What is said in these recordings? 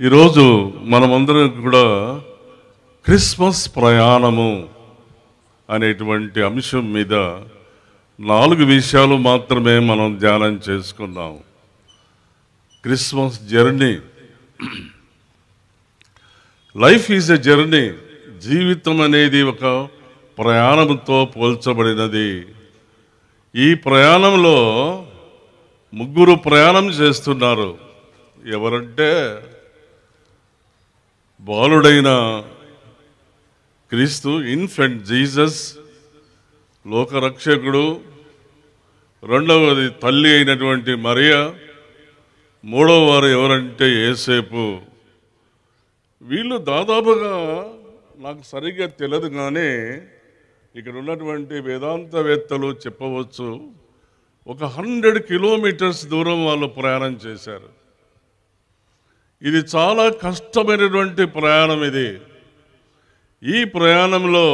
ఈరోజు మనమందరం కూడా క్రిస్మస్ ప్రయాణము అనేటువంటి అంశం మీద 4 విషయాలు మాత్రమే మనం ధ్యానం చేసుకున్నాం. Christmas journey. Life is a journey. జీవితం అనేది ఒక ప్రయాణంతో పోల్చబడినది. ఈ ప్రయాణంలో 3 ప్రయాణం చేస్తున్నారు. ఎవరంటే బాలుడైన క్రీస్తు, ఇన్ఫెంట్ జీసస్, లోకరక్షకుడు. రెండవది తల్లి అయినటువంటి మరియా. మూడవ వారు ఎవరంటే యేసేపు. వీళ్ళు దాదాపుగా నాకు సరిగ్గా తెలియదు, కానీ ఇక్కడ ఉన్నటువంటి వేదాంతవేత్తలు చెప్పవచ్చు, ఒక 100 కిలోమీటర్స్ దూరం వాళ్ళు ప్రయాణం చేశారు. ఇది చాలా కష్టమైనటువంటి ప్రయాణం. ఇది ఈ ప్రయాణంలో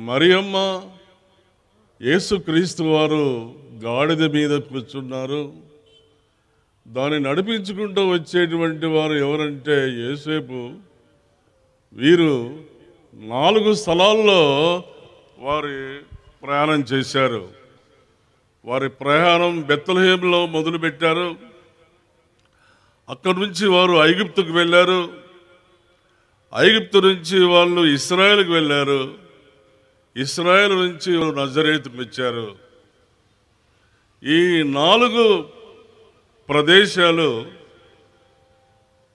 మరియమ్మ, యేసుక్రీస్తు వారు గాడిద మీద కూర్చున్నారు. దాన్ని నడిపించుకుంటూ వచ్చేటువంటి వారు ఎవరంటే యేసేపు. వీరు 4 స్థలాల్లో వారి ప్రయాణం చేశారు. వారి ప్రయాణం బెత్లెహేములో మొదలుపెట్టారు. అక్కడి నుంచి వారు ఐగుప్తుకు వెళ్ళారు. ఐగుప్తు నుంచి వాళ్ళు ఇశ్రాయేలుకు వెళ్ళారు. ఇశ్రాయేల్ నుంచి నజరేతుకు వచ్చారు. ఈ 4 ప్రదేశాలు,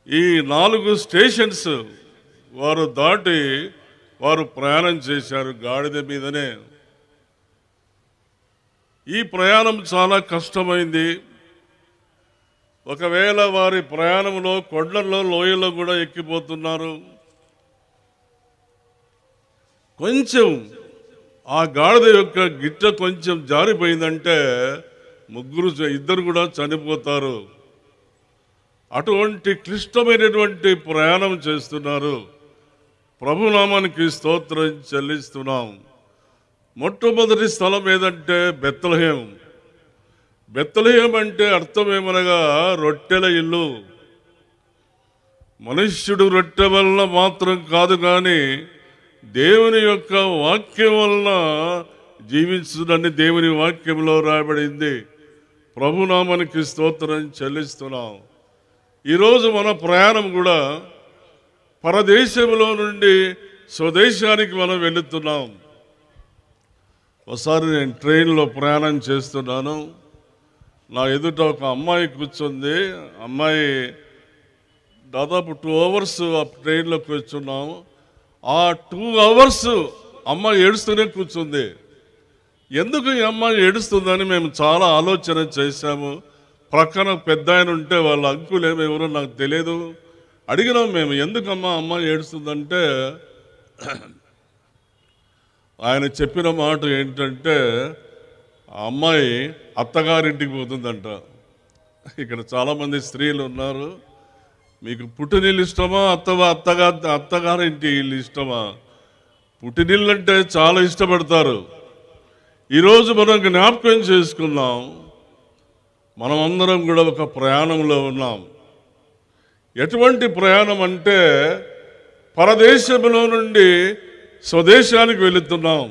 ఈ 4 స్టేషన్స్ వారు దాటి వారు ప్రయాణం చేశారు గాడిద మీదనే. ఈ ప్రయాణం చాలా కష్టమైంది. ఒకవేళ వారి ప్రయాణంలో కొండల్లో, లోయల్లో కూడా ఎక్కిపోతున్నారు. కొంచెం ఆ గాడిద యొక్క గిట్ట కొంచెం జారిపోయిందంటే ఇద్దరు కూడా చనిపోతారు. అటువంటి క్లిష్టమైనటువంటి ప్రయాణం చేస్తున్నారు. ప్రభునామానికి స్తోత్రం చెల్లిస్తున్నాం. మొట్టమొదటి స్థలం ఏదంటే బెత్లెహేం. బెత్లెహేం అంటే అర్థం ఏమనగా రొట్టెల ఇల్లు. మనుష్యుడు రొట్టె వలన మాత్రం కాదు, కానీ దేవుని యొక్క వాక్యం వలన జీవించుదని దేవుని వాక్యంలో రాయబడింది. ప్రభునామానికి స్తోత్రం చెల్లిస్తున్నాం. ఈరోజు మన ప్రయాణం కూడా పరదేశంలో నుండి స్వదేశానికి మనం వెళుతున్నాం. ఒకసారి నేను ట్రైన్లో ప్రయాణం చేస్తున్నాను. నా ఎదుట ఒక అమ్మాయి కూర్చుంది. అమ్మాయి దాదాపు 2 అవర్స్ ఆ ట్రైన్లో కూర్చున్నాము. ఆ 2 అవర్స్ అమ్మాయి ఏడుస్తూనే కూర్చుంది. ఎందుకు ఈ అమ్మాయి ఏడుస్తుందని మేము చాలా ఆలోచన చేశాము. ప్రక్కన పెద్ద ఆయన ఉంటే వాళ్ళ అంకులు ఎవరో నాకు తెలియదు. అడిగినాం మేము, ఎందుకమ్మా అమ్మాయి ఏడుస్తుందంటే ఆయన చెప్పిన మాట ఏంటంటే, ఆ అమ్మాయి అత్తగారింటికి పోతుందంట. ఇక్కడ చాలామంది స్త్రీలు ఉన్నారు. మీకు పుట్టినిల్లు ఇష్టమా, అత్తగారింటి ఇల్లు ఇష్టమా? పుట్టినిల్లు అంటే చాలా ఇష్టపడతారు. ఈరోజు మనం జ్ఞాపకం చేసుకున్నాం, మనమందరం కూడా ఒక ప్రయాణంలో ఉన్నాం. ఎటువంటి ప్రయాణం అంటే పరదేశంలో నుండి స్వదేశానికి వెళుతున్నాం.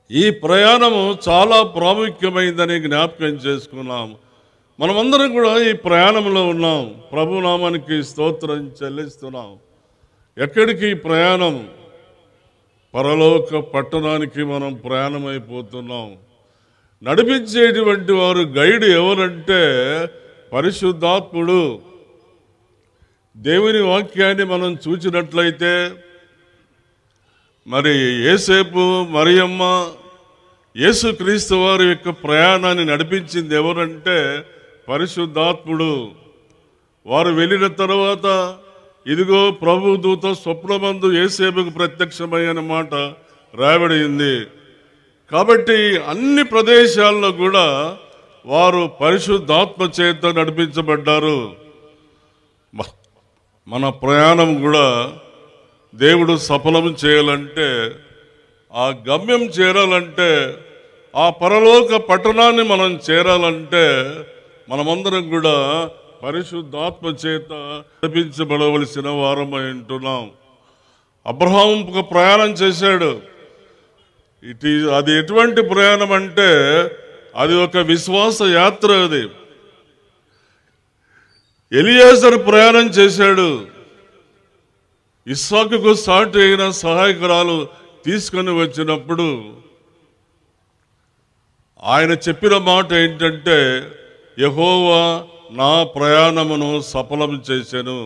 ఈ ప్రయాణము చాలా ప్రాముఖ్యమైందని జ్ఞాపకం చేసుకున్నాం. మనమందరం కూడా ఈ ప్రయాణంలో ఉన్నాం. ప్రభునామానికి స్తోత్రం చెల్లిస్తున్నాం. ఎక్కడికి ఈ ప్రయాణం? పరలోక పట్టణానికి మనం ప్రయాణమైపోతున్నాం. నడిపించేటువంటి వారు, గైడ్ ఎవరంటే పరిశుద్ధాత్ముడు. దేవుని వాక్యాన్ని మనం చూచినట్లయితే మరి యేసేపు, మరియమ్మ, యేసుక్రీస్తు వారి యొక్క ప్రయాణాన్ని నడిపించింది ఎవరంటే పరిశుద్ధాత్ముడు. వారు వెళ్ళిన తర్వాత ఇదిగో ప్రభు దూత స్వప్నమందు యేసేపుకు ప్రత్యక్షమైన మాట రాయబడింది. కాబట్టి అన్ని ప్రదేశాల్లో కూడా వారు పరిశుద్ధాత్మ చేత నడిపించబడ్డారు. మన ప్రయాణం కూడా దేవుడు సఫలం చేయాలంటే, ఆ గమ్యం చేరాలంటే, ఆ పరలోక పట్టణాన్ని మనం చేరాలంటే మనమందరం కూడా పరిశుద్ధాత్మ చేత నడిపించబడవలసిన వారమై ఉంటున్నాం. అబ్రహాం ఒక ప్రయాణం చేశాడు. అది ఎటువంటి ప్రయాణం అంటే అది ఒక విశ్వాస యాత్ర. అది ఎలియాజరు ప్రయాణం చేశాడు. ఇస్సాకుకు సాటి అయిన సహాయకురాలు తీసుకొని వచ్చినప్పుడు ఆయన చెప్పిన మాట ఏంటంటే, యెహోవా నా ప్రయాణమును సఫలం చేశాను.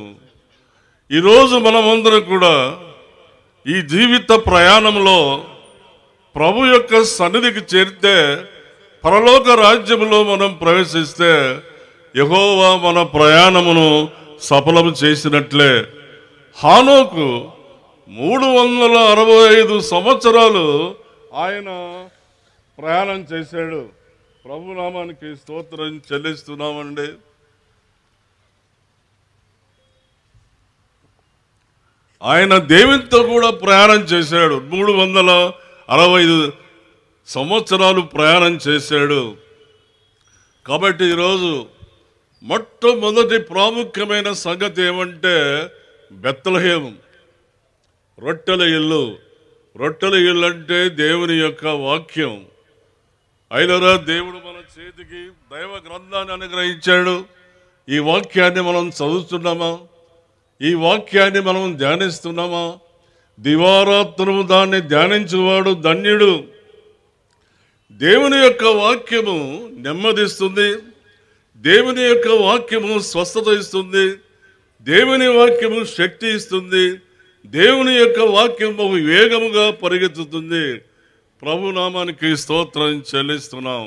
ఈరోజు మనమందరం కూడా ఈ జీవిత ప్రయాణంలో ప్రభు యొక్క సన్నిధికి చేరితే, పరలోక రాజ్యంలో మనం ప్రవేశిస్తే యెహోవా మన ప్రయాణమును సఫలం చేసినట్లే. హానోకు 365 సంవత్సరాలు ఆయన ప్రయాణం చేశాడు. ప్రభునామానికి స్తోత్రం చెల్లిస్తున్నామండి. ఆయన దేవునితో కూడా ప్రయాణం చేశాడు. 365 సంవత్సరాలు ప్రయాణం చేశాడు. కాబట్టి ఈరోజు మొట్టమొదటి ప్రాముఖ్యమైన సంగతి ఏమంటే బెత్లెహేము, రొట్టెల ఇల్లు. రొట్టెల ఇల్లు అంటే దేవుని యొక్క వాక్యం. అయినరా దేవుడు మన చేతికి దైవ గ్రంథాన్ని అనుగ్రహించాడు. ఈ వాక్యాన్ని మనం చదువుతున్నామా? ఈ వాక్యాన్ని మనం ధ్యానిస్తున్నామా? దివారాత్రము దాన్ని ధ్యానించేవాడు ధన్యుడు. దేవుని యొక్క వాక్యము నెమ్మదిస్తుంది. దేవుని యొక్క వాక్యము స్వస్థత ఇస్తుంది. దేవుని వాక్యము శక్తి ఇస్తుంది. దేవుని యొక్క వాక్యం బహు వేగముగా పరిగెత్తుతుంది. ప్రభునామానికి స్తోత్రం చెల్లిస్తున్నాం.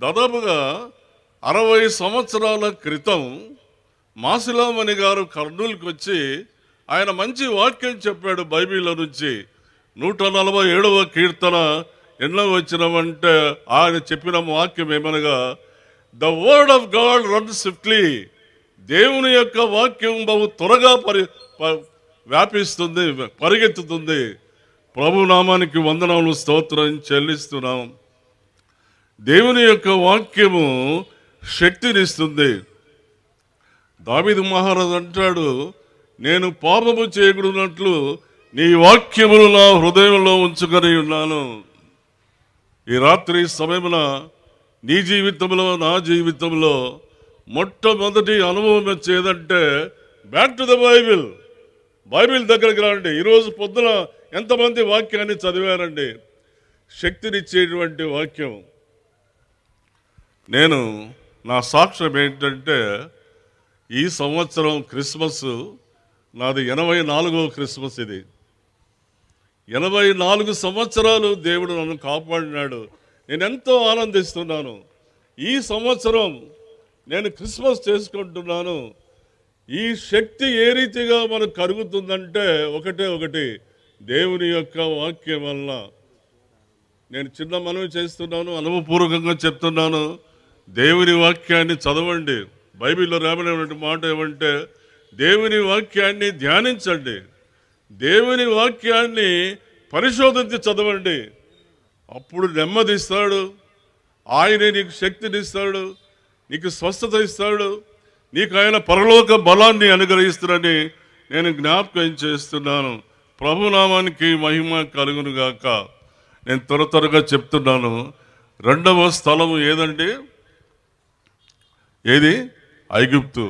దాదాపుగా 60 సంవత్సరాల క్రితం మాసిలామణి గారు కర్నూలుకి వచ్చి ఆయన మంచి వాక్యం చెప్పాడు. బైబిల్లో నుంచి 147వ కీర్తన ఎన్నో వచ్చినవంటే ఆయన చెప్పిన వాక్యం ఏమనగా, the word of God run swiftly. దేవుని యొక్క వాక్యం బహు త్వరగా వ్యాపిస్తుంది, పరిగెత్తుతుంది. ప్రభునామానికి వందనములు, స్తోత్రం చెల్లిస్తున్నాం. దేవుని యొక్క వాక్యము శక్తినిస్తుంది. దావీదు మహారాజు అంటాడు, నేను పాపము చేయకూడనట్లు నీ వాక్యములు నా హృదయంలో ఉంచుకొని ఉన్నాను. ఈ రాత్రి సమయమున నీ జీవితంలో నా జీవితంలో మొట్టమొదటి అనుభవం వచ్చేదంటే back to the Bible. Bible దగ్గరికి రండి. ఈరోజు పొద్దున ఎంతమంది వాక్యాన్ని చదివారండి? శక్తినిచ్చేటువంటి వాక్యం. నేను నా సాక్ష్యం ఏంటంటే, ఈ సంవత్సరం క్రిస్మస్ నాది 84వ క్రిస్మస్. ఇది 84 సంవత్సరాలు దేవుడు నన్ను కాపాడినాడు. నేను ఎంతో ఆనందిస్తున్నాను. ఈ సంవత్సరం నేను క్రిస్మస్ చేసుకుంటున్నాను. ఈ శక్తి ఏ రీతిగా మనకు కలుగుతుందంటే ఒకటి దేవుని యొక్క వాక్యం వల్ల. నేను చిన్న మనవి చేస్తున్నాను, అనుభవపూర్వకంగా చెప్తున్నాను. దేవుని వాక్యాన్ని చదవండి. బైబిల్లో రాబడినటువంటి మాట ఏమంటే, దేవుని వాక్యాన్ని ధ్యానించండి, దేవుని వాక్యాన్ని పరిశోధించి చదవండి. అప్పుడు నెమ్మదిస్తాడు. ఆయనే నీకు శక్తినిస్తాడు, నీకు స్వస్థత ఇస్తాడు, నీకు ఆయన పరలోక బలాన్ని అనుగ్రహిస్తాడని నేను జ్ఞాపకం చేస్తున్నాను. ప్రభునామానికి మహిమ కలుగును గాక. నేను త్వరగా చెప్తున్నాను. 2వ స్థలము ఏదండి? ఏది? ఐగుప్తు.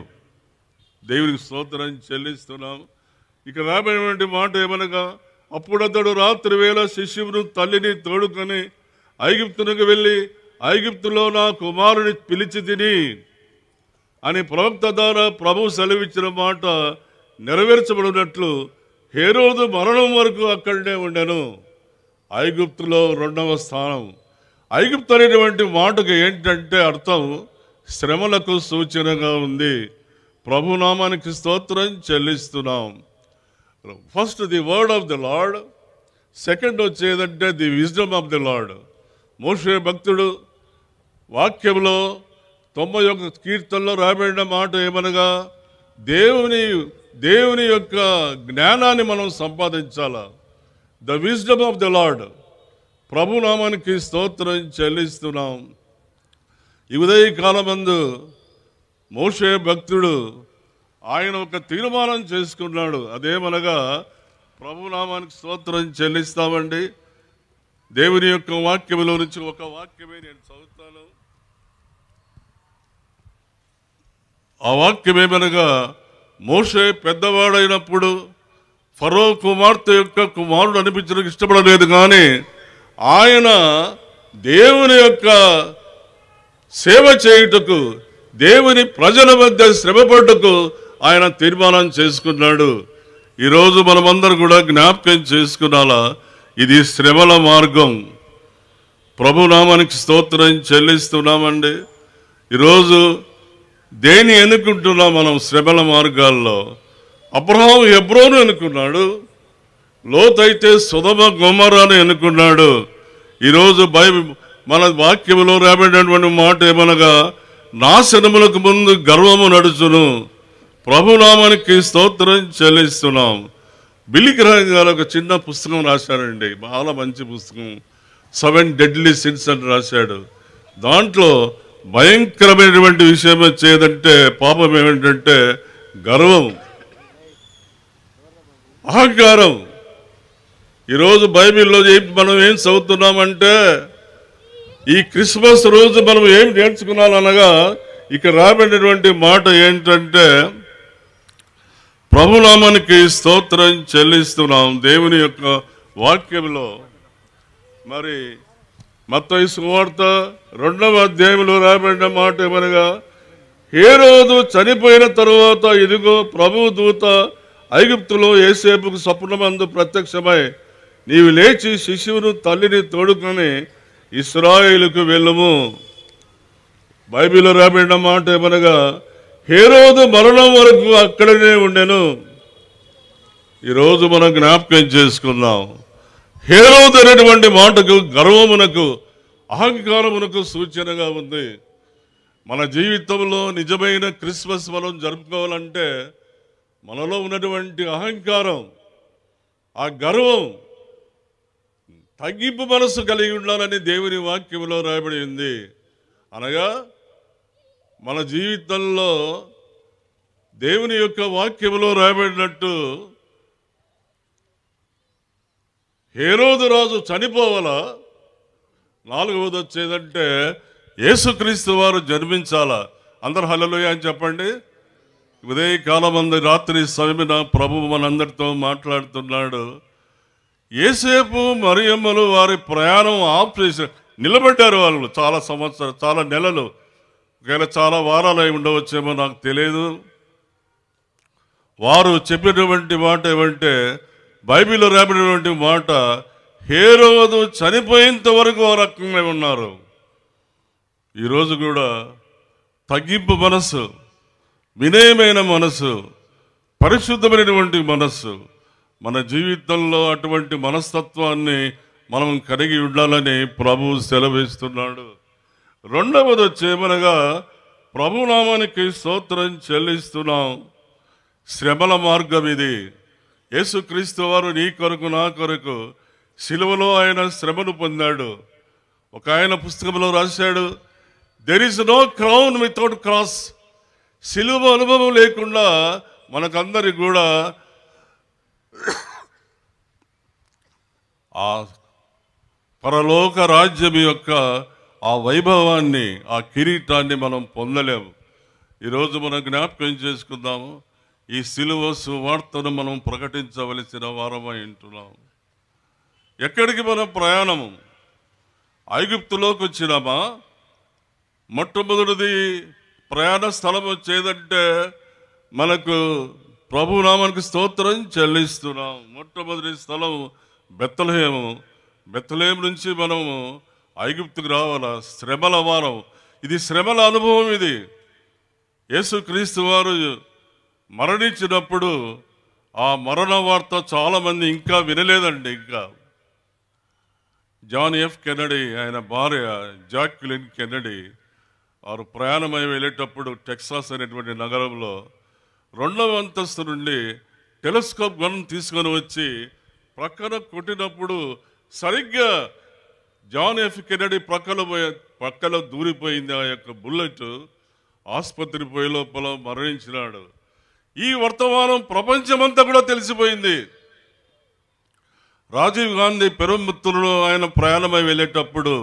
దేవునికి స్తోత్రం చెల్లిస్తున్నాం. ఇక రాబడినటువంటి మాట ఏమనగా, అప్పుడతడు రాత్రి వేళ శిష్యువును తల్లిని తోడుకొని ఐగుప్తునకు వెళ్ళి, ఐగుప్తులో నా కుమారుని పిలిచి తిని అని ప్రవక్త ద్వారా ప్రభు సెలవిచ్చిన మాట నెరవేర్చబడినట్లు హేరోదు మరణం వరకు అక్కడనే ఉండెను. ఐగుప్తులో 2వ స్థానం. ఐగుప్తు అనేటువంటి మాటకు ఏంటంటే అర్థం శ్రమలకు సూచనగా ఉంది. ప్రభునామానికి స్తోత్రం చెల్లిస్తున్నాం. First the word of the Lord, second వచ్చేదంటే the wisdom of the Lord. మోషే భక్తుడు వాక్యంలో 91 కీర్తనలో రాబడిన మాట ఏమనగా, దేవుని యొక్క జ్ఞానాన్ని మనం సంపాదించాలా. The wisdom of the Lord. ప్రభునామానికి స్తోత్రం చెల్లిస్తున్నాం. ఈ ఉదయ కాలమందు మోషే భక్తుడు ఆయన ఒక తీర్మానం చేసుకున్నాడు. అదేమనగా ప్రభునామానికి స్తోత్రం చెల్లిస్తామండి. దేవుని యొక్క వాక్యములో నుంచి ఒక వాక్యమే నేను చదువుతాను. ఆ వాక్యం ఏమనగా, మోషే పెద్దవాడైనప్పుడు ఫరో కుమార్తె యొక్క కుమారుడు అనిపించడానికి ఇష్టపడలేదు, కానీ ఆయన దేవుని యొక్క సేవ చేయుటకు, దేవుని ప్రజల మధ్య శ్రమపడ్డకు ఆయన తీర్మానం చేసుకున్నాడు. ఈరోజు మనమందరూ కూడా జ్ఞాపకం చేసుకున్నాలా, ఇది శ్రమల మార్గం. ప్రభునామానికి స్తోత్రం చెల్లిస్తున్నామండి. ఈరోజు దేని ఎన్నుకుంటున్నాం మనం శ్రమల మార్గాల్లో? అబ్రహాము హెబ్రోను ఎన్నుకున్నాడు, లోతైతే సొదొమ గొమొర్రాను ఎన్నుకున్నాడు. ఈరోజు మన వాక్యంలో రాబడినటువంటి మాట ఏమనగా, నాశనములకు ముందు గర్వము నడుచును. ప్రభునామానికి స్తోత్రం చెల్లిస్తున్నాం. బిల్లీ గ్రహాం గారు ఒక చిన్న పుస్తకం రాశారండి, చాలా మంచి పుస్తకం, 7 Deadly Sins అని రాశాడు. దాంట్లో భయంకరమైనటువంటి విషయం వచ్చేదంటే, పాపం ఏమిటంటే గర్వం, అహంకారం. ఈరోజు బైబిల్లో మనం ఏం చదువుతున్నామంటే, ఈ క్రిస్మస్ రోజు మనం ఏం నేర్చుకున్నామనగా, ఇక్కడ రాబడినటువంటి మాట ఏంటంటే, ప్రభునామానికి స్తోత్రం చెల్లిస్తున్నాం. దేవుని యొక్క వాక్యంలో మరి మత్తయి సువార్త 2వ అధ్యాయంలో రాబడిన మాట ఏమనగా, హేరోదు చనిపోయిన తరువాత ఇదిగో ప్రభువు దూత ఐగుప్తులో యోసేపుకు స్వప్నమందు ప్రత్యక్షమై, నీవు లేచి శిశువును తల్లిని తోడుకొని ఇశ్రాయేలుకు వెళ్ళుము. బైబిల్లో రాబడిన మాట ఏమనగా, హేరోదు మరణం వరకు అక్కడనే ఉండెను. ఈరోజు మనం జ్ఞాపకం చేసుకున్నాం. హేరోదు అనేటువంటి మాటకు గర్వమునకు, అహంకారమునకు సూచనగా ఉంది. మన జీవితంలో నిజమైన క్రిస్మస్ మనం జరుపుకోవాలంటే మనలో ఉన్నటువంటి అహంకారం, ఆ గర్వం, తగ్గింపు మనసు కలిగి ఉండాలని దేవుని వాక్యంలో రాయబడి ఉంది. అనగా మన జీవితంలో దేవుని యొక్క వాక్యంలో రాయబడినట్టు హేరోదు రాజు చనిపోవాలా, 4వది వచ్చేదంటే యేసుక్రీస్తు వారు జన్మించాలా. అందరు హల్లెలూయా అని చెప్పండి. ఉదయకాలం రాత్రి సమయమున ప్రభువు మనందరితో మాట్లాడుతున్నాడు. యేసేపు మరియమ్మలు వారి ప్రయాణం ఆఫ్ చేసి నిలబడ్డారు. వాళ్ళు చాలా సంవత్సరాలు, చాలా నెలలు, ఒకవేళ చాలా వారాలు అయి ఉండవచ్చేమో నాకు తెలియదు. వారు చెప్పినటువంటి మాట ఏమంటే, బైబిల్లో రాబడినటువంటి మాట, హేరోదు చనిపోయేంత వరకు వారు అక్కడే ఉన్నారు. ఈరోజు కూడా తగ్గింపు మనసు, వినయమైన మనసు, పరిశుద్ధమైనటువంటి మనస్సు, మన జీవితంలో అటువంటి మనస్తత్వాన్ని మనం కలిగి ఉండాలని ప్రభువు సెలవిస్తున్నాడు. 2వది వచ్చేమనగా, ప్రభునామానికి స్తోత్రం చెల్లిస్తున్నాం. శ్రమల మార్గం ఇది. యేసుక్రీస్తు వారు నీ కొరకు నా కొరకు సిలువలో ఆయన శ్రమను పొందాడు. ఒక ఆయన పుస్తకంలో రాశాడు, there is no crown without cross. సిలువ అనుభవం లేకుండా మనకందరికి కూడా ఆ పరలోక రాజ్యం యొక్క ఆ వైభవాన్ని, ఆ కిరీటాన్ని మనం పొందలేము. ఈరోజు మనం జ్ఞాపకం చేసుకుందాము, ఈ సిలువ సువార్తను మనం ప్రకటించవలసిన వారమై ఉంటున్నాం. ఎక్కడికి మనం ప్రయాణము? ఐగుప్తులోకి వచ్చినామా? మొట్టమొదటిది ప్రయాణ స్థలం వచ్చేదంటే మనకు ప్రభునామానికి స్తోత్రం చెల్లిస్తున్నాం. మొట్టమొదటి స్థలం బెత్లెహేము. బెత్లెహేము నుంచి మనము ఐగుప్తుకు రావాలా. శ్రమల వారం ఇది, శ్రమల అనుభవం ఇది. యేసుక్రీస్తు వారు మరణించినప్పుడు ఆ మరణ వార్త చాలామంది ఇంకా వినలేదండి. ఇంకా జాన్ ఎఫ్ కెనడీ, ఆయన భార్య జాక్విలిన్ కెనడీ, వారు ప్రయాణమై వెళ్ళేటప్పుడు టెక్సాస్ అనేటువంటి నగరంలో 2వ అంతస్తు నుండి టెలిస్కోప్ గన్ తీసుకొని వచ్చి ప్రక్కన కొట్టినప్పుడు సరిగ్గా జాన్ ఎఫ్ కెనడీ ప్రక్కలో దూరిపోయింది ఆ యొక్క బుల్లెట్. ఆసుపత్రి పోయే లోపల మరణించినాడు. ఈ వర్తమానం ప్రపంచమంతా కూడా తెలిసిపోయింది. రాజీవ్ గాంధీ పెరుంబత్తూరులో ఆయన ప్రయాణమై వెళ్ళేటప్పుడు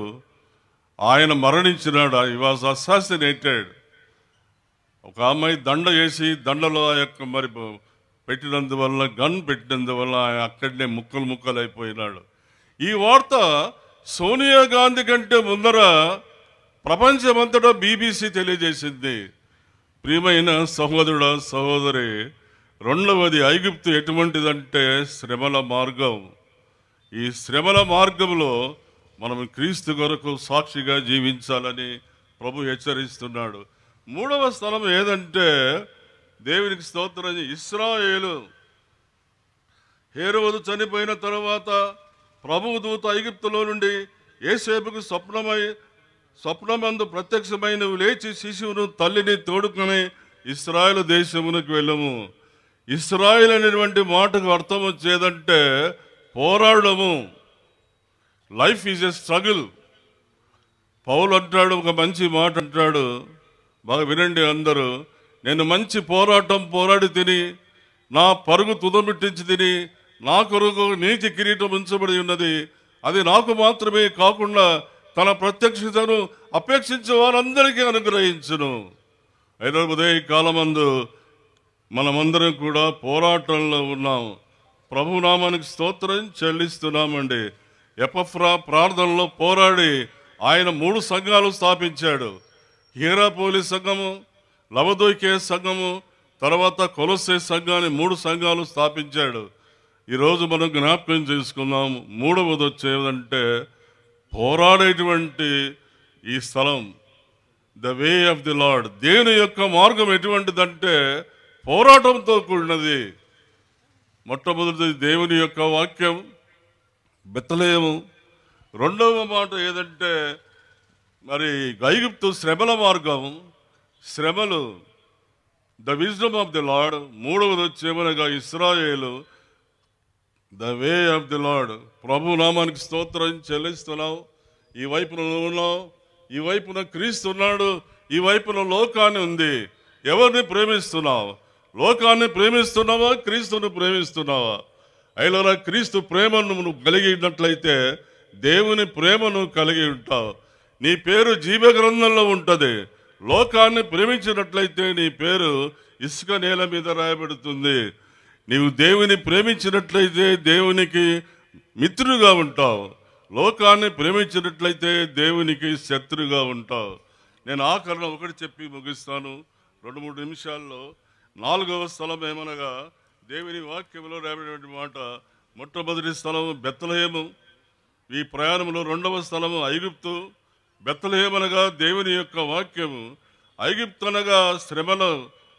ఆయన మరణించినాడు. I was assassinated. ఒక అమ్మాయి దండ వేసి దండలో ఆ యొక్క మరి పెట్టినందువల్ల, గన్ పెట్టినందువల్ల ఆయన అక్కడనే ముక్కలు ముక్కలు అయిపోయినాడు. ఈ వార్త సోనియా గాంధీ కంటే ముందర ప్రపంచమంతటా BBC తెలియజేసింది. ప్రియమైన సహోదరుడ సహోదరి, రెండవది ఐగుప్తు ఎటువంటిదంటే శ్రమల మార్గం. ఈ శ్రమల మార్గంలో మనం క్రీస్తు కొరకు సాక్షిగా జీవించాలని ప్రభు హెచ్చరిస్తున్నాడు. మూడవ స్థలం ఏదంటే దేవునికి స్తోత్రం, ఇశ్రాయేలు. హేరోదు చనిపోయిన తర్వాత ప్రభువు దూత ఐగుప్తులో నుండి యోసేపుకు స్వప్నమందు ప్రత్యక్షమై నువ్వు లేచి శిశువును తల్లిని తోడుకొని ఇశ్రాయేలు దేశమునకు వెళ్ళము. ఇశ్రాయేల్ అనేటువంటి మాటకు అర్థం వచ్చేదంటే పోరాడము. Life is a struggle. పౌలు అంటాడు, ఒక మంచి మాట అంటాడు, బాగా వినండి అందరూ. నేను మంచి పోరాటం పోరాడి తిని నా పరుగు తుదమిట్టించి తిని నా కొరకు నీతి కిరీటం ఉంచబడి ఉన్నది. అది నాకు మాత్రమే కాకుండా తన ప్రత్యక్షతను అపేక్షించే వారందరికీ అనుగ్రహించును. అయితే ఉదయ కాలమందు మనమందరం కూడా పోరాటంలో ఉన్నాం. ప్రభునామానికి స్తోత్రం చెల్లిస్తున్నామండి. ఎపఫ్రా ప్రార్థనలో పోరాడి ఆయన 3 సంఘాలు స్థాపించాడు. హీరాపోలి సంఘము, లవదోకే సంఘము, తర్వాత కొలొస్సే సంఘాన్ని 3 సంఘాలు స్థాపించాడు. ఈరోజు మనం జ్ఞాపకం చేసుకుందాం. మూడవది వచ్చేదంటే పోరాడేటువంటి ఈ స్థలం, the way of the Lord. దేవుని యొక్క మార్గం ఎటువంటిదంటే పోరాటంతో కూడినది. మొట్టమొదటి దేవుని యొక్క వాక్యం, బెత్లెహేము. రెండవ మాట ఏదంటే మరి ఐగుప్తు శ్రమల మార్గం, శ్రమలు, the wisdom of the Lord. మూడవది వచ్చేమనగా ఇశ్రాయేలు, the way of the Lord. ప్రభు నామానికి స్తోత్రం చెల్లిస్తున్నావు. ఈ వైపున నువ్వు ఉన్నావు, ఈ వైపున క్రీస్తు ఉన్నాడు, ఈ వైపున లోకాన్ని ఉంది. ఎవరిని ప్రేమిస్తున్నావు? లోకాన్ని ప్రేమిస్తున్నావా, క్రీస్తుని ప్రేమిస్తున్నావా? అయినా క్రీస్తు ప్రేమను నువ్వు కలిగినట్లయితే దేవుని ప్రేమను కలిగి ఉంటావు. నీ పేరు జీవ గ్రంథంలో ఉంటుంది. లోకాన్ని ప్రేమించినట్లయితే నీ పేరు ఇసుక నేల మీద రాయబడుతుంది. నీవు దేవుని ప్రేమించినట్లయితే దేవునికి మిత్రుగా ఉంటావు. లోకాన్ని ప్రేమించినట్లయితే దేవునికి శత్రుగా ఉంటావు. నేను ఆఖరణ ఒకటి చెప్పి ముగిస్తాను 2-3 నిమిషాల్లో. 4వ స్థలం ఏమనగా దేవుని వాక్యంలో రాబడినటువంటి మాట. మొట్టమొదటి స్థలం బెత్లెహేము. ఈ ప్రయాణంలో 2వ స్థలము ఐగుప్తు. బెత్లెహేము అనగా దేవుని యొక్క వాక్యము, ఐగుప్తు అనగా శ్రమల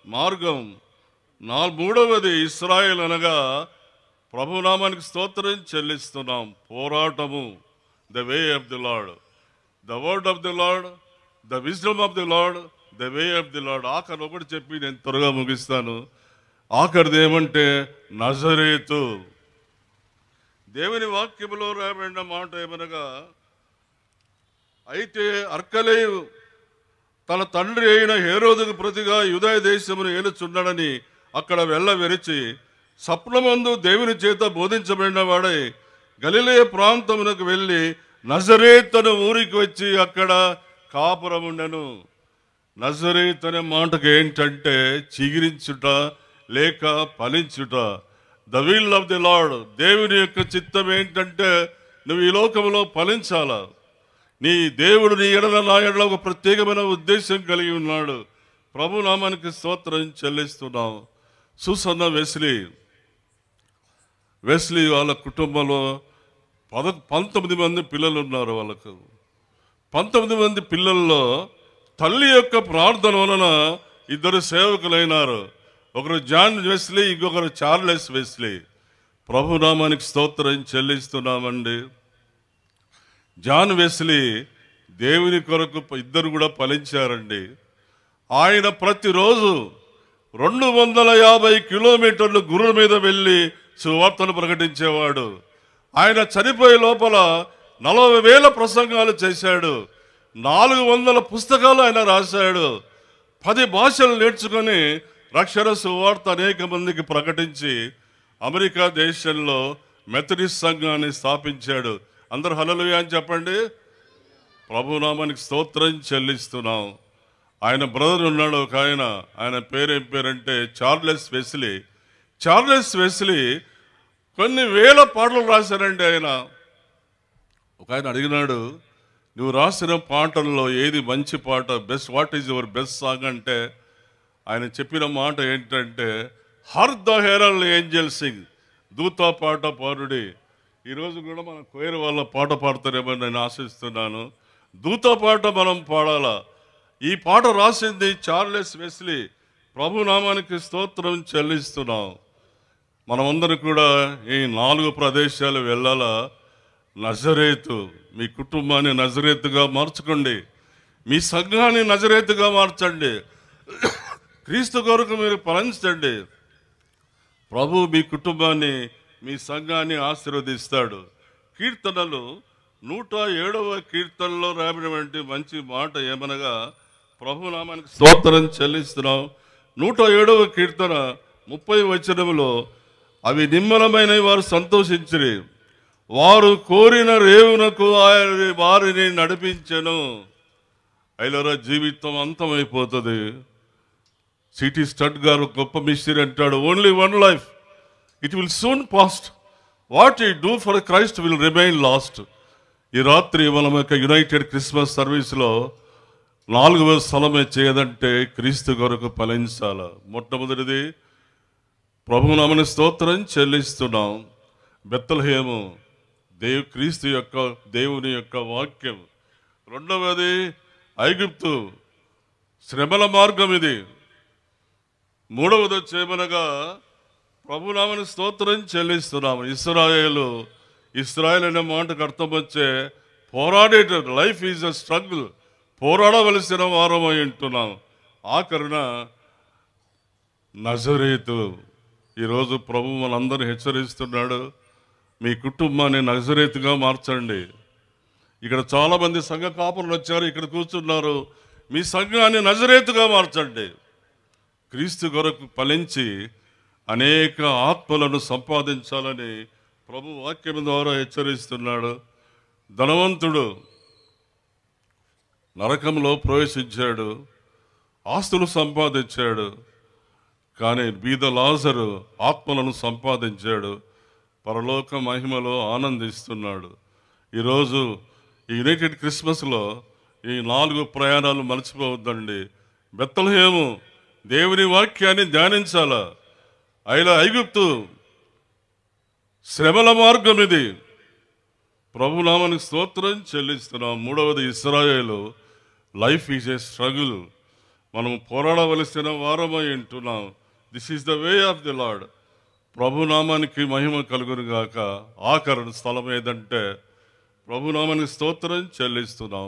మార్గం, 3వది ఇశ్రాయేల్ అనగా ప్రభునామానికి స్తోత్రం చెల్లిస్తున్నాం, పోరాటము, the way of the lord, the word of the lord, the wisdom of the lord, the way of the lord. ఆఖరి ఒకటి చెప్పి నేను త్వరగా ముగిస్తాను. ఆఖరిది ఏమంటే నజరేతు. దేవుని వాక్యములో రాబడిన మాట ఏమనగా, అయితే అర్కలేయు తన తండ్రి అయిన హేరోదుకు ప్రతిగా యూదయ దేశమును ఏలుచున్నాడని అక్కడ వెళ్ళవెరిచి స్వప్నమందు దేవుని చేత బోధించబడిన వాడై గలిలయ ప్రాంతమునకు వెళ్ళి నజరేత్ అనే ఊరికి వచ్చి అక్కడ కాపురముండెను. నజరేత్ అనే మాటకు ఏంటంటే చిగిరించుట లేక ఫలించుట. The will of the Lord. దేవుని యొక్క చిత్తం ఏంటంటే నువ్వు ఈ లోకంలో ఫలించాలా. నీ దేవుడు నీ ఎడల నా ఎడల ఒక ప్రత్యేకమైన ఉద్దేశం కలిగి ఉన్నాడు. ప్రభు నామానికి స్తోత్రం చెల్లిస్తున్నాం. సూసన్న వెస్లీ వాళ్ళ కుటుంబంలో 19 మంది పిల్లలు ఉన్నారు. వాళ్ళకు 19 మంది పిల్లల్లో తల్లి యొక్క ప్రార్థన వలన 2 సేవకులైనారు. ఒకరు జాన్ వెస్లీ, ఇంకొకరు చార్లెస్ వెస్లీ. ప్రభు నామానికి స్తోత్రం చెల్లిస్తున్నామండి. జాన్ వెస్లీ దేవుని కొరకు 2 కూడా ఫలించారండి. ఆయన ప్రతిరోజు 250 కిలోమీటర్లు గుర్రం మీద వెళ్ళి సువార్తను ప్రకటించేవాడు. ఆయన చనిపోయే లోపల 40,000 ప్రసంగాలు చేశాడు. 400 పుస్తకాలు ఆయన రాశాడు. 10 భాషలు నేర్చుకొని రక్షణ సువార్త అనేక మందికి ప్రకటించి అమెరికా దేశంలో మెథడిస్ట్ సంఘాన్ని స్థాపించాడు. అందరూ హల్లెలూయా అని చెప్పండి. ప్రభునామానికి స్తోత్రం చెల్లిస్తున్నాం. ఆయన బ్రదర్ ఉన్నాడు ఒక ఆయన పేరేం పేరంటే చార్లెస్ వెస్లీ. చార్లెస్ వెస్లీ కొన్ని వేల పాటలు రాశారండి. ఆయన అడిగినాడు, నువ్వు రాసిన పాటల్లో ఏది మంచి పాట, best, what is your best song అంటే ఆయన చెప్పిన మాట ఏంటంటే, her the Harold Angel Singh, దూత పాట పాడుడి. ఈరోజు కూడా మన కోయర్ వాళ్ళ పాట పాడతారేమో నేను ఆశిస్తున్నాను. దూత పాట మనం పాడాలా. ఈ పాట రాసింది చార్లెస్ వెస్లీ. ప్రభునామానికి స్తోత్రం చెల్లిస్తున్నాం. మనమందరం కూడా ఈ 4 ప్రదేశాలు వెళ్ళాలా. నజరేతు, మీ కుటుంబాన్ని నజరేతుగా మార్చుకోండి, మీ సంఘాన్ని నజరేతుగా మార్చండి, క్రీస్తు కొరకు మీరు ఫలించండి. ప్రభు మీ కుటుంబాన్ని, మీ సంఘాన్ని ఆశీర్వదిస్తాడు. కీర్తనలు 107వ కీర్తనలో రాబడినటువంటి మంచి మాట ఏమనగా, ప్రభునామానికి స్తోత్రం చెల్లిస్తున్నాం. 107వ కీర్తన 30వ వచనములో, అవి నిమ్మలమైన వారు సంతోషించిరి, వారు కోరిన రేవునకు ఆయన వారిని నడిపించెను. అయిలరా జీవితం అంతమైపోతుంది. సిటీ స్టడ్ గారు గొప్ప మిస్టరీ అంటాడు, only one life, it will soon past, what you do for Christ will remain last. ఈ రాత్రి మనం యొక్క యునైటెడ్ క్రిస్మస్ సర్వీస్లో 4వ స్థలమే చేయదంటే క్రీస్తు కొరకు ఫలించాల. మొట్టమొదటిది ప్రభునామని స్తోత్రం చెల్లిస్తున్నాం. బెత్లెహేము, క్రీస్తు యొక్క దేవుని యొక్క వాక్యం. రెండవది ఐగుప్తు, శ్రమల మార్గం ఇది. మూడవది వచ్చేమనగా ప్రభునామని స్తోత్రం చెల్లిస్తున్నాము. ఇస్రాయేల్ అనే మాటకు అర్థం వచ్చే పోరాడేటర్. లైఫ్ ఈజ్ అ స్ట్రగుల్, పోరాడవలసిన వారమై ఉంటున్నాం. ఆఖరున నజరేతు. ఈరోజు ప్రభు మనందరూ హెచ్చరిస్తున్నాడు, మీ కుటుంబాన్ని నజరేతుగా మార్చండి. ఇక్కడ చాలామంది సంఘ కాపురులు వచ్చారు, ఇక్కడ కూర్చున్నారు. మీ సంఘాన్ని నజరేతుగా మార్చండి. క్రీస్తు కొరకు ఫలించి అనేక ఆత్మలను సంపాదించాలని ప్రభు వాక్యం ద్వారా హెచ్చరిస్తున్నాడు. ధనవంతుడు నరకంలో ప్రవేశించాడు, ఆస్తులు సంపాదించాడు. కానీ బీద లాజరు ఆత్మలను సంపాదించాడు, పరలోక మహిమలో ఆనందిస్తున్నాడు. ఈరోజు ఈ యునైటెడ్ క్రిస్మస్లో ఈ 4 ప్రయాణాలు మర్చిపోవద్దండి. బెత్లెహేము, దేవుని వాక్యాన్ని ధ్యానించాలా. ఐగుప్తు, శ్రమల మార్గం ఇది. ప్రభునామానికి స్తోత్రం చెల్లిస్తున్నాం. మూడవది ఇశ్రాయేలు, లైఫ్ ఈజ్ ఏ స్ట్రగుల్, మనం పోరాడవలసిన వారమై ఉంటున్నాం. This is the way of the Lord. ప్రభునామానికి మహిమ కలుగును గాక. ఆఖరి స్థలం ఏదంటే ప్రభునామానికి స్తోత్రం చెల్లిస్తున్నాం.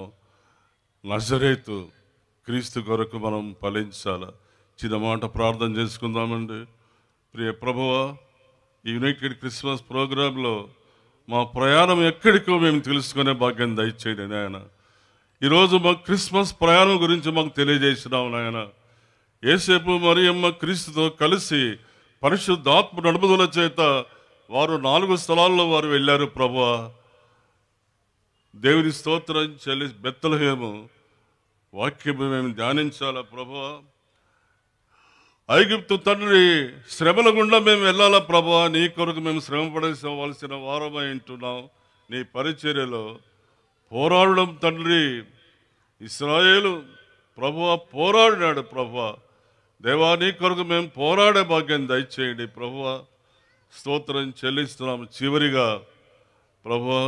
నజరేతు, క్రీస్తు కొరకు మనం ఫలించాలి. చిన్న మాట ప్రార్థన చేసుకుందామండి. ప్రియ ప్రభువా, ఈ యునైటెడ్ క్రిస్మస్ ప్రోగ్రాంలో మా ప్రయాణం ఎక్కడికో మేము తెలుసుకునే భాగ్యం దయచేయండి నాయన. ఈరోజు మా క్రిస్మస్ ప్రయాణం గురించి మాకు తెలియజేసినావు నాయన. యేసేపు మరియమ్మ క్రీస్తుతో కలిసి పరిశుద్ధాత్మ నడుపుదల చేత వారు 4 స్థలాల్లో వారు వెళ్ళారు. ప్రభువా, దేవుని స్తోత్రం చెల్లి. బెత్లెహేము వాక్యం మేము ధ్యానించాలా ప్రభువా. ఐగుప్తు తండ్రి శ్రమల గుండా మేము వెళ్ళాలా ప్రభువా. నీ కొరకు మేము శ్రమ పడవలసిన వారమై ఉంటున్నాం. నీ పరిచర్యలో పోరాడడం తండ్రి. ఇశ్రాయేలు ప్రభువా పోరాడినాడు ప్రభువా. దేవా, నీ కొరకు మేము పోరాడే భాగ్యం దయచేయండి ప్రభువా. స్తోత్రం చెల్లిస్తున్నాము. చివరిగా ప్రభువా,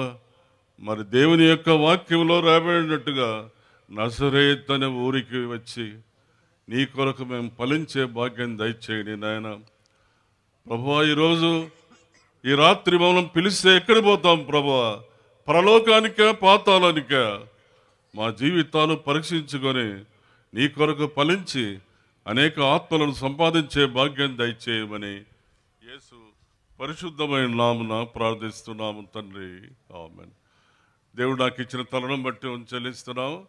మరి దేవుని యొక్క వాక్యంలో రాబడినట్టుగా నజరేతు అనే ఊరికి వచ్చి నీ కొరకు మేము ఫలించే భాగ్యం దయచేయండి నాయన. ప్రభువా, ఈరోజు ఈ రాత్రి మనం పిలిస్తే ఎక్కడికి పోతాం ప్రభువా? పరలోకానికే పాతాళానికే? మా జీవితాలు పరీక్షించుకొని నీ కొరకు ఫలించి అనేక ఆత్మలను సంపాదించే భాగ్యం దయచేయమని యేసు పరిశుద్ధమైన నామమున ప్రార్థిస్తున్నాము తండ్రి, ఆమేన్. దేవుడు నాకు ఇచ్చిన తరుణం బట్టి చెల్లిస్తున్నాము.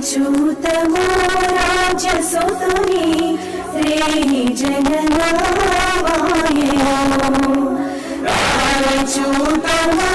अच्युतमो राजसुतने रे जगन्नाथाय अच्युतमो